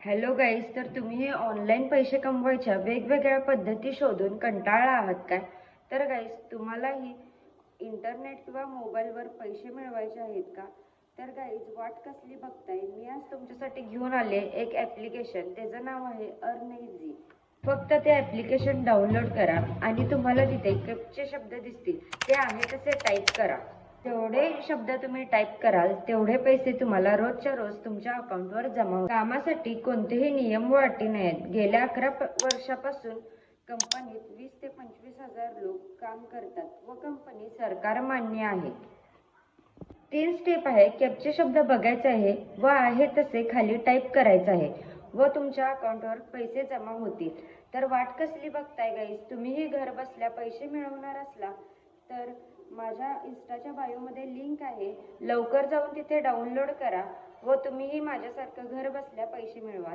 Hello guys, तर तुम्ही हे ऑनलाईन पैसे कमवायच्या वेगवेगळ्या पद्धती शोधून कंटाळला आहात काय? तर गाईज, तुम्हालाही इंटरनेट किंवा मोबाईलवर पैसे मिळवायचे आहेत का? तर गाईज, वाट कसली बघताय? मी आज तुमच्यासाठी घेऊन आले एक ॲप्लिकेशन. त्याचं नाव आहे अर्न इझी. फक्त ते ॲप्लिकेशन डाउनलोड करा आणि तुम्हाला तिथे कॅप्चे शब्द दिसतील, ते आहे तसे टाईप करा. जेवढे शब्द तुम्ही टाईप कराल तेवढे पैसे तुम्हाला रोजच्या रोज तुमच्या अकाउंटवर जमा होतील. कामासाठी कोणतेही नियम व अटी नाहीत. गेल्या 11 वर्षापासून कंपनीत 20 ते 25,000 लोक काम करतात व कंपनी सरकार मान्य आहे. 3 स्टेप आहे. कॅप्चे शब्द बघायचे आहे व आहे तसे खाली टाईप करायचं आहे व तुमच्या अकाउंटवर पैसे जमा होतील. तर वाट कसली बघताय गाईज? तुम्हीही घर बसल्या पैसे मिळवणार असला तर माझ्या इन्स्टाच्या बायोमध्ये लिंक आहे, लवकर जाऊन तिथे डाउनलोड करा व तुम्हीही माझ्यासारखं घर बसल्या पैसे मिळवा.